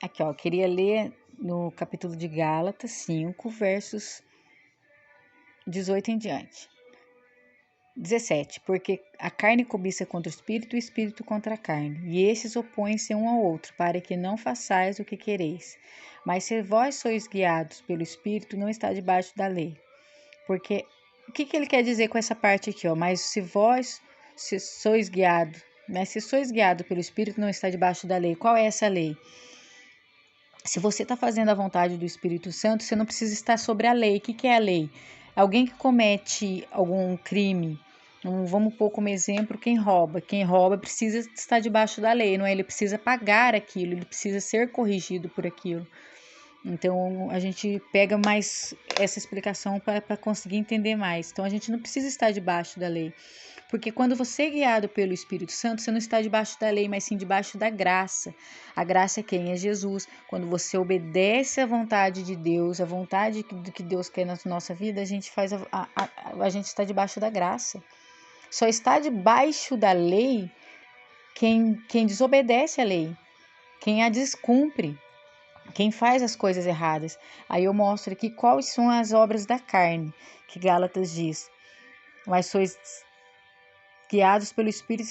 Aqui, ó, eu queria ler no capítulo de Gálatas 5, versos 18 em diante. 17. Porque a carne cobiça contra o espírito contra a carne, e esses opõem-se um ao outro, para que não façais o que quereis. Mas se vós sois guiados pelo espírito, não está debaixo da lei. Porque, o que ele quer dizer com essa parte aqui, ó? Mas se sois guiados, mas se sois guiados pelo espírito, não está debaixo da lei. Qual é essa lei? Se você está fazendo a vontade do Espírito Santo, você não precisa estar sobre a lei. O que é a lei? Alguém que comete algum crime, vamos pôr como exemplo quem rouba. Quem rouba precisa estar debaixo da lei, não é? Ele precisa pagar aquilo, ele precisa ser corrigido por aquilo. Então, a gente pega mais essa explicação para conseguir entender mais. Então, a gente não precisa estar debaixo da lei. Porque quando você é guiado pelo Espírito Santo, você não está debaixo da lei, mas sim debaixo da graça. A graça é quem? É Jesus. Quando você obedece à vontade de Deus, a vontade do que Deus quer na nossa vida, a gente está debaixo da graça. Só está debaixo da lei quem desobedece à lei, quem a descumpre, quem faz as coisas erradas. Aí eu mostro aqui quais são as obras da carne, que Gálatas diz. Mas sois guiados pelo Espírito,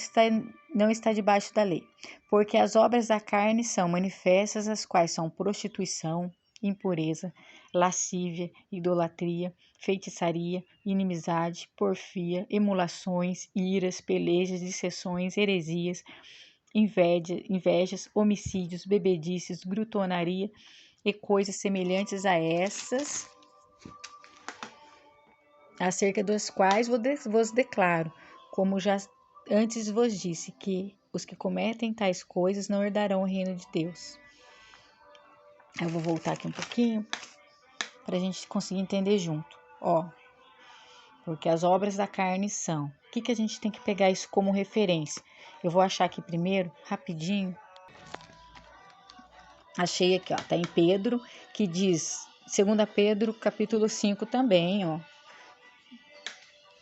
não está debaixo da lei. Porque as obras da carne são manifestas, as quais são prostituição, impureza, lascívia, idolatria, feitiçaria, inimizade, porfia, emulações, iras, pelejas, dissensões, heresias, invejas, homicídios, bebedices, glutonaria e coisas semelhantes a essas, acerca das quais vos declaro, como já antes vos disse, que os que cometem tais coisas não herdarão o reino de Deus. Eu vou voltar aqui um pouquinho para a gente conseguir entender junto. Ó, porque as obras da carne são. O que a gente tem que pegar isso como referência? Eu vou achar aqui primeiro, rapidinho. Achei aqui, ó, tá em Pedro, que diz, 2 Pedro, capítulo 5 também, ó.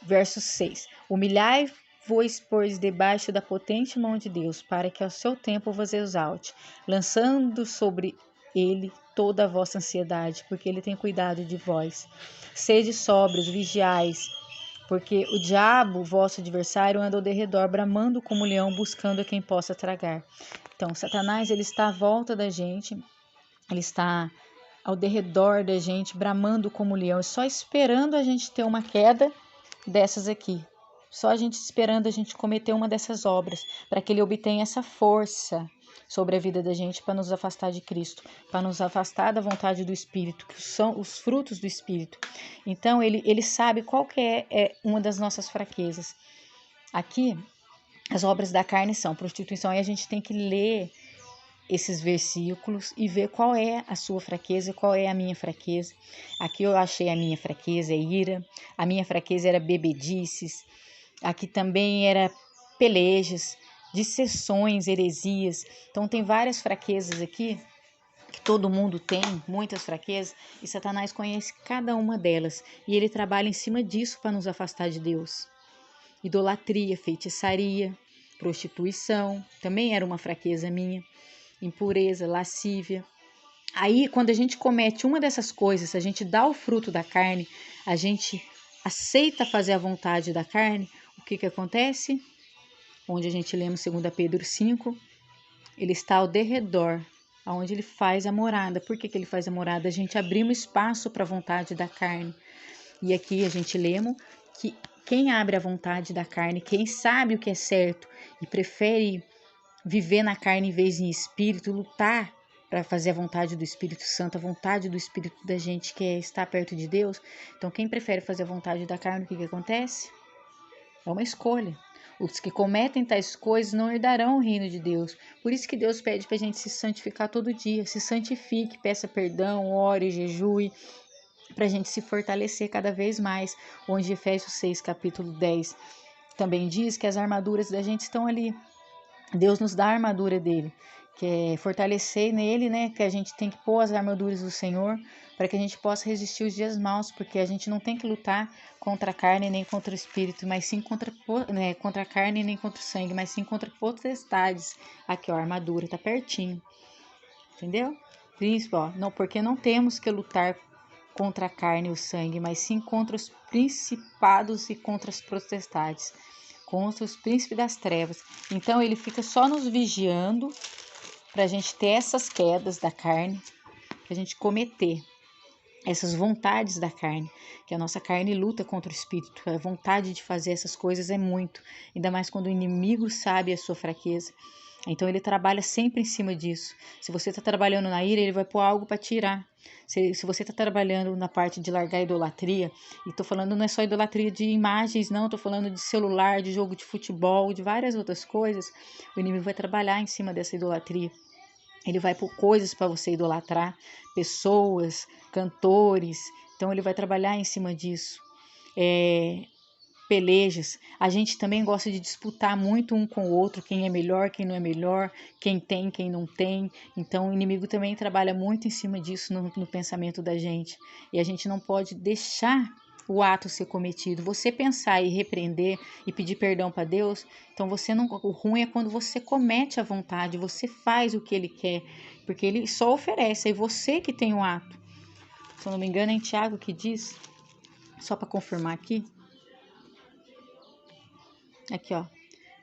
Verso 6. Humilhai-vos, pois, debaixo da potente mão de Deus, para que ao seu tempo vos exalte, lançando sobre ele toda a vossa ansiedade, porque ele tem cuidado de vós. Sede sóbrios, vigiais, porque o diabo, vosso adversário, anda ao derredor, bramando como leão, buscando a quem possa tragar. Então, Satanás, ele está à volta da gente, ele está ao derredor da gente, bramando como leão, só esperando a gente ter uma queda dessas aqui. Só a gente esperando a gente cometer uma dessas obras, para que ele obtenha essa força sobre a vida da gente, para nos afastar de Cristo, para nos afastar da vontade do Espírito, que são os frutos do Espírito. Então, ele sabe qual que é uma das nossas fraquezas. Aqui, as obras da carne são prostituição, e a gente tem que ler esses versículos e ver qual é a sua fraqueza e qual é a minha fraqueza. Aqui eu achei a minha fraqueza é ira, a minha fraqueza era bebedices, aqui também era pelejas, dissensões, heresias. Então tem várias fraquezas aqui, que todo mundo tem, muitas fraquezas, e Satanás conhece cada uma delas, e ele trabalha em cima disso para nos afastar de Deus. Idolatria, feitiçaria, prostituição, também era uma fraqueza minha. Impureza, lascívia. Aí, quando a gente comete uma dessas coisas, a gente dá o fruto da carne, a gente aceita fazer a vontade da carne, o que acontece? Onde a gente lê no 2 Pedro 5, ele está ao derredor, aonde ele faz a morada. Por que ele faz a morada? A gente abriu um espaço para a vontade da carne. E aqui a gente lemos que quem abre a vontade da carne, quem sabe o que é certo e prefere viver na carne em vez de em espírito, lutar para fazer a vontade do Espírito Santo, a vontade do Espírito da gente que é estar perto de Deus. Então, quem prefere fazer a vontade da carne, o que acontece? É uma escolha. Os que cometem tais coisas não herdarão o reino de Deus. Por isso que Deus pede para a gente se santificar todo dia. Se santifique, peça perdão, ore, jejue, para a gente se fortalecer cada vez mais. Onde Efésios 6, capítulo 10, também diz que as armaduras da gente estão ali. Deus nos dá a armadura dele, que é fortalecer nele, né? Que a gente tem que pôr as armaduras do Senhor para que a gente possa resistir os dias maus, porque a gente não tem que lutar contra a carne nem contra o espírito, mas sim contra a carne nem contra o sangue, mas sim contra potestades. Aqui, ó, a armadura tá pertinho. Entendeu? Príncipe, ó, não, porque não temos que lutar contra a carne e o sangue, mas sim contra os principados e contra as potestades, contra os príncipes das trevas. Então ele fica só nos vigiando para a gente ter essas quedas da carne, para a gente cometer essas vontades da carne, que a nossa carne luta contra o espírito, a vontade de fazer essas coisas é muito, ainda mais quando o inimigo sabe a sua fraqueza. Então ele trabalha sempre em cima disso. Se você está trabalhando na ira, ele vai pôr algo para tirar. Se você está trabalhando na parte de largar a idolatria, e estou falando não é só idolatria de imagens, não, estou falando de celular, de jogo de futebol, de várias outras coisas, o inimigo vai trabalhar em cima dessa idolatria. Ele vai pôr coisas para você idolatrar, pessoas, cantores. Então ele vai trabalhar em cima disso. Pelejas. A gente também gosta de disputar muito um com o outro, quem é melhor, quem não é melhor, quem tem, quem não tem. Então o inimigo também trabalha muito em cima disso no pensamento da gente. E a gente não pode deixar o ato ser cometido. Você pensar e repreender e pedir perdão para Deus, então você não. O ruim é quando você comete a vontade, você faz o que ele quer, porque ele só oferece, é você que tem o ato. Se eu não me engano, é em Tiago que diz, só para confirmar aqui. Aqui, ó.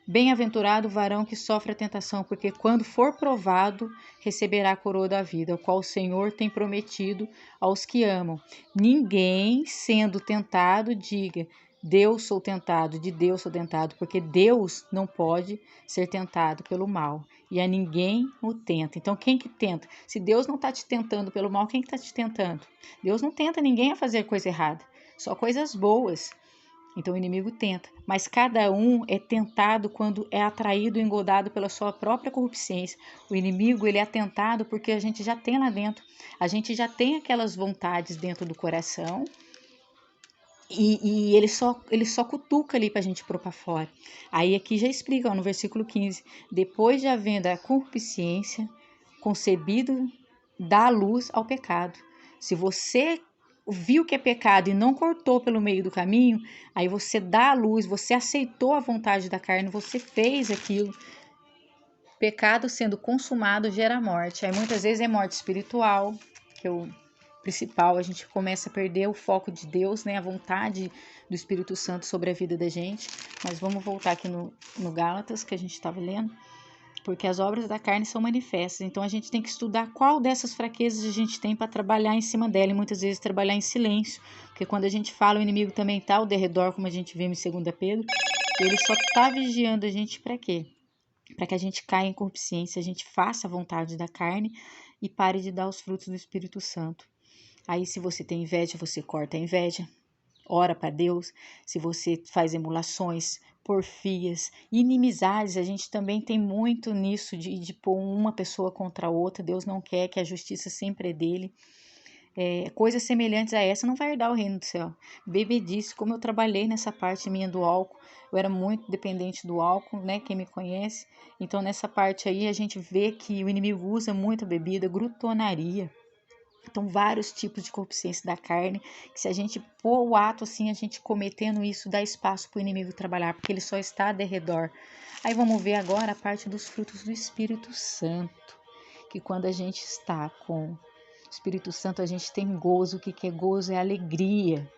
Bem-aventurado o varão que sofre a tentação, porque quando for provado, receberá a coroa da vida, o qual o Senhor tem prometido aos que amam. Ninguém, sendo tentado, diga, Deus sou tentado, de Deus sou tentado, porque Deus não pode ser tentado pelo mal, e a ninguém o tenta. Então, quem que tenta? Se Deus não está te tentando pelo mal, quem que está te tentando? Deus não tenta ninguém a fazer coisa errada, só coisas boas. Então o inimigo tenta, mas cada um é tentado quando é atraído e engodado pela sua própria concupiscência. O inimigo, ele é tentado porque a gente já tem lá dentro, a gente já tem aquelas vontades dentro do coração e ele só cutuca ali para a gente pôr para fora. Aí aqui já explica, ó, no versículo 15, depois de havendo a concupiscência, concebido, dá luz ao pecado. Se você viu que é pecado e não cortou pelo meio do caminho, aí você dá a luz, você aceitou a vontade da carne, você fez aquilo. Pecado sendo consumado gera morte. Aí muitas vezes é morte espiritual, que é o principal, a gente começa a perder o foco de Deus, né? A vontade do Espírito Santo sobre a vida da gente. Mas vamos voltar aqui no Gálatas, que a gente estava lendo. Porque as obras da carne são manifestas. Então a gente tem que estudar qual dessas fraquezas a gente tem para trabalhar em cima dela e muitas vezes trabalhar em silêncio. Porque quando a gente fala, o inimigo também está ao derredor, como a gente vê em 2 Pedro. Ele só está vigiando a gente para quê? Para que a gente caia em concupiscência, a gente faça a vontade da carne e pare de dar os frutos do Espírito Santo. Aí, se você tem inveja, você corta a inveja, ora para Deus. Se você faz emulações, porfias, inimizades, a gente também tem muito nisso de pôr uma pessoa contra a outra. Deus não quer, que a justiça sempre é dele. Coisas semelhantes a essa não vai herdar o reino do céu. Bebedice, como eu trabalhei nessa parte minha do álcool, eu era muito dependente do álcool, né? Quem me conhece. Então, nessa parte aí, a gente vê que o inimigo usa muito a bebida, glutonaria. Então, vários tipos de concupiscência da carne, que se a gente pôr o ato assim, a gente cometendo isso, dá espaço para o inimigo trabalhar, porque ele só está ao redor. Aí vamos ver agora a parte dos frutos do Espírito Santo, que quando a gente está com o Espírito Santo, a gente tem gozo. O que é gozo? É alegria,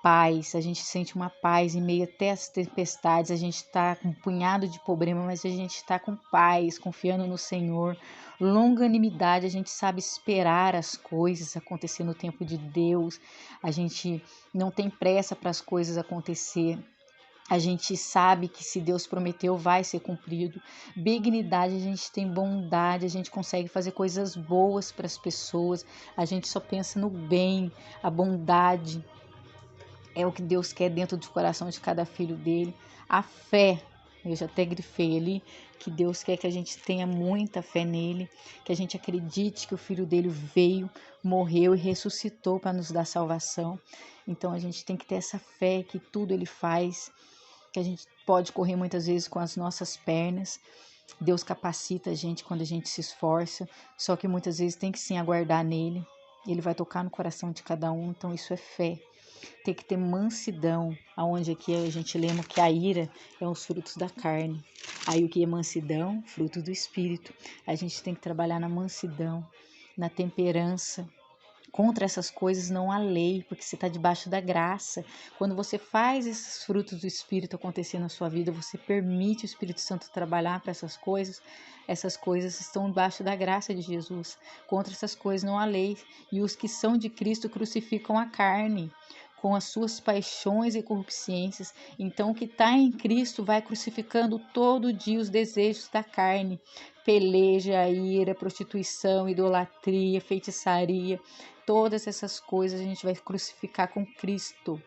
paz. A gente sente uma paz em meio até às tempestades. A gente está com um punhado de problema, mas a gente está com paz, confiando no Senhor. Longanimidade, a gente sabe esperar as coisas acontecer no tempo de Deus. A gente não tem pressa para as coisas acontecer. A gente sabe que se Deus prometeu, vai ser cumprido. Benignidade, a gente tem bondade, a gente consegue fazer coisas boas para as pessoas. A gente só pensa no bem, a bondade é o que Deus quer dentro do coração de cada filho dele. A fé, eu já até grifei ali, que Deus quer que a gente tenha muita fé nele, que a gente acredite que o filho dele veio, morreu e ressuscitou para nos dar salvação. Então a gente tem que ter essa fé que tudo ele faz, que a gente pode correr muitas vezes com as nossas pernas. Deus capacita a gente quando a gente se esforça, só que muitas vezes tem que sim aguardar nele. Ele vai tocar no coração de cada um, então isso é fé. Tem que ter mansidão, aonde aqui a gente lembra que a ira é os frutos da carne. Aí o que é mansidão? Fruto do Espírito. A gente tem que trabalhar na mansidão, na temperança. Contra essas coisas não há lei, porque você está debaixo da graça. Quando você faz esses frutos do Espírito acontecer na sua vida, você permite o Espírito Santo trabalhar para essas coisas estão debaixo da graça de Jesus. Contra essas coisas não há lei. E os que são de Cristo crucificam a carne com as suas paixões e concupiscências. Então, o que está em Cristo vai crucificando todo dia os desejos da carne. Peleja, ira, prostituição, idolatria, feitiçaria. Todas essas coisas a gente vai crucificar com Cristo.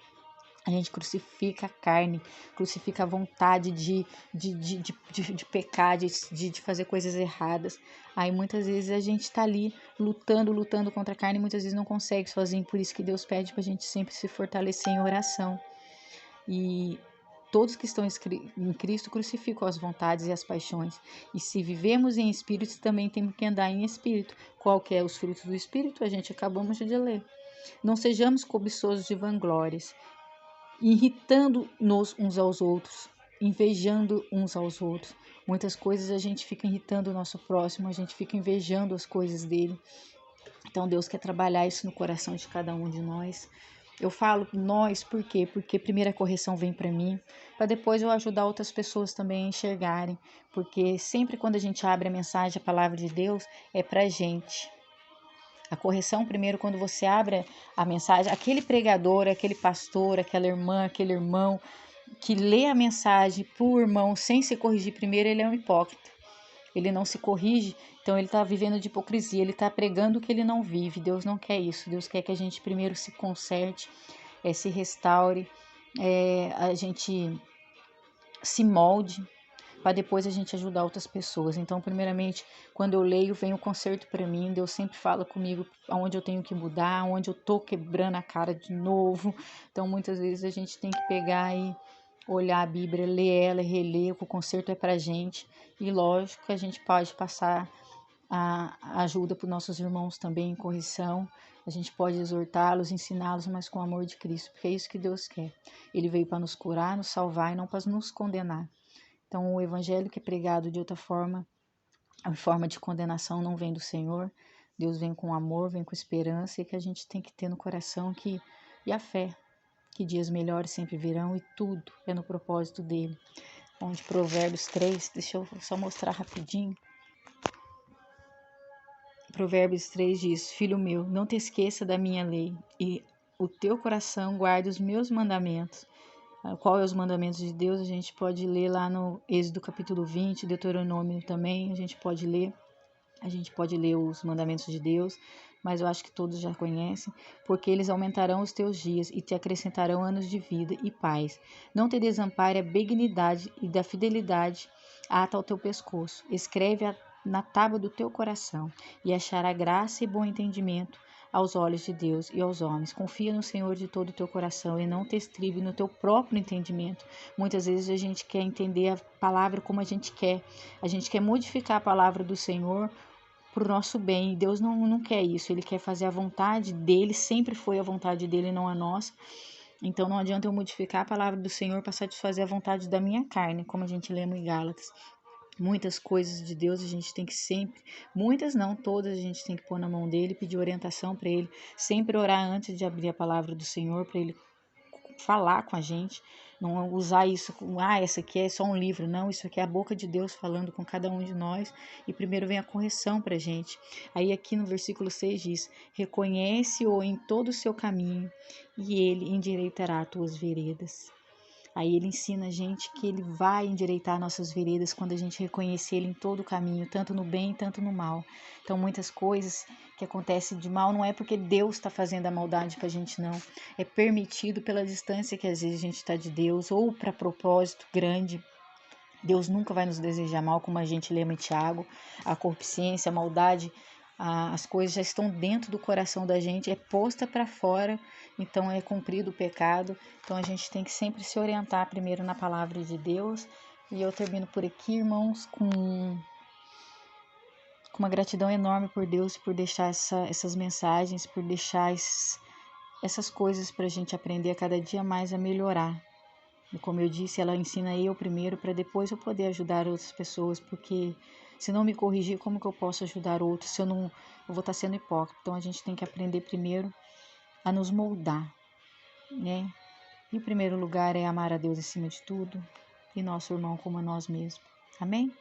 A gente crucifica a carne, crucifica a vontade de pecar, de fazer coisas erradas. Aí muitas vezes a gente está ali lutando contra a carne e muitas vezes não consegue sozinho. Por isso que Deus pede para a gente sempre se fortalecer em oração. E todos que estão em Cristo crucificam as vontades e as paixões. E se vivemos em espírito, também temos que andar em espírito. Qual que é os frutos do espírito? A gente acabamos de ler. Não sejamos cobiçosos de vanglórias, irritando-nos uns aos outros, invejando uns aos outros. Muitas coisas a gente fica irritando o nosso próximo, a gente fica invejando as coisas dele. Então Deus quer trabalhar isso no coração de cada um de nós. Eu falo nós por quê? Porque primeiro a correção vem para mim, para depois eu ajudar outras pessoas também a enxergarem. Porque sempre quando a gente abre a mensagem, a palavra de Deus, é para a gente. A correção, primeiro, quando você abre a mensagem, aquele pregador, aquele pastor, aquela irmã, aquele irmão que lê a mensagem para o irmão sem se corrigir primeiro, ele é um hipócrita. Ele não se corrige, então ele está vivendo de hipocrisia, ele está pregando o que ele não vive. Deus não quer isso. Deus quer que a gente primeiro se conserte, se restaure, a gente se molde, para depois a gente ajudar outras pessoas. Então, primeiramente, quando eu leio, vem o conserto para mim. Deus sempre fala comigo aonde eu tenho que mudar, aonde eu tô quebrando a cara de novo. Então, muitas vezes a gente tem que pegar e olhar a Bíblia, ler ela, reler, o conserto é pra gente. E lógico que a gente pode passar a ajuda para os nossos irmãos também em correção. A gente pode exortá-los, ensiná-los, mas com o amor de Cristo, porque é isso que Deus quer. Ele veio para nos curar, nos salvar e não para nos condenar. Então, o evangelho que é pregado de outra forma, a forma de condenação não vem do Senhor. Deus vem com amor, vem com esperança e que a gente tem que ter no coração e a fé, que dias melhores sempre virão e tudo é no propósito dele. Onde Provérbios 3, deixa eu só mostrar rapidinho. Provérbios 3 diz: Filho meu, não te esqueça da minha lei e o teu coração guarde os meus mandamentos. Qual é os mandamentos de Deus? A gente pode ler lá no Êxodo capítulo 20, Deuteronômio também, a gente pode ler os mandamentos de Deus, mas eu acho que todos já conhecem, porque eles aumentarão os teus dias e te acrescentarão anos de vida e paz. Não te desampare a benignidade e da fidelidade ata ao teu pescoço. Escreve na tábua do teu coração e achará graça e bom entendimento aos olhos de Deus e aos homens. Confia no Senhor de todo o teu coração e não te estribe no teu próprio entendimento. Muitas vezes a gente quer entender a palavra como a gente quer. A gente quer modificar a palavra do Senhor para o nosso bem. E Deus não quer isso. Ele quer fazer a vontade dele. Sempre foi a vontade dele, não a nossa. Então não adianta eu modificar a palavra do Senhor para satisfazer a vontade da minha carne, como a gente lê em Gálatas. Muitas coisas de Deus a gente tem que sempre, muitas não, todas a gente tem que pôr na mão dele, pedir orientação para ele, sempre orar antes de abrir a palavra do Senhor, para ele falar com a gente, não usar isso como, essa aqui é só um livro, não, isso aqui é a boca de Deus falando com cada um de nós, e primeiro vem a correção para a gente. Aí aqui no versículo 6 diz, reconhece-o em todo o seu caminho, e ele endireitará as tuas veredas. Aí ele ensina a gente que ele vai endireitar nossas veredas quando a gente reconhecer ele em todo o caminho, tanto no bem, tanto no mal. Então muitas coisas que acontecem de mal não é porque Deus está fazendo a maldade para a gente, não. É permitido pela distância que às vezes a gente está de Deus ou para propósito grande. Deus nunca vai nos desejar mal, como a gente lê em Tiago. A corrupção, a maldade, as coisas já estão dentro do coração da gente, é posta para fora, então é cumprido o pecado. Então a gente tem que sempre se orientar primeiro na palavra de Deus. E eu termino por aqui, irmãos, com uma gratidão enorme por Deus, por deixar essas mensagens, por deixar essas coisas para a gente aprender a cada dia mais a melhorar. E como eu disse, ela ensina eu primeiro para depois eu poder ajudar outras pessoas, porque se não me corrigir, como que eu posso ajudar outros se eu não, eu vou estar sendo hipócrita? Então a gente tem que aprender primeiro a nos moldar, né? E o primeiro lugar é amar a Deus acima de tudo e nosso irmão como a nós mesmos. Amém?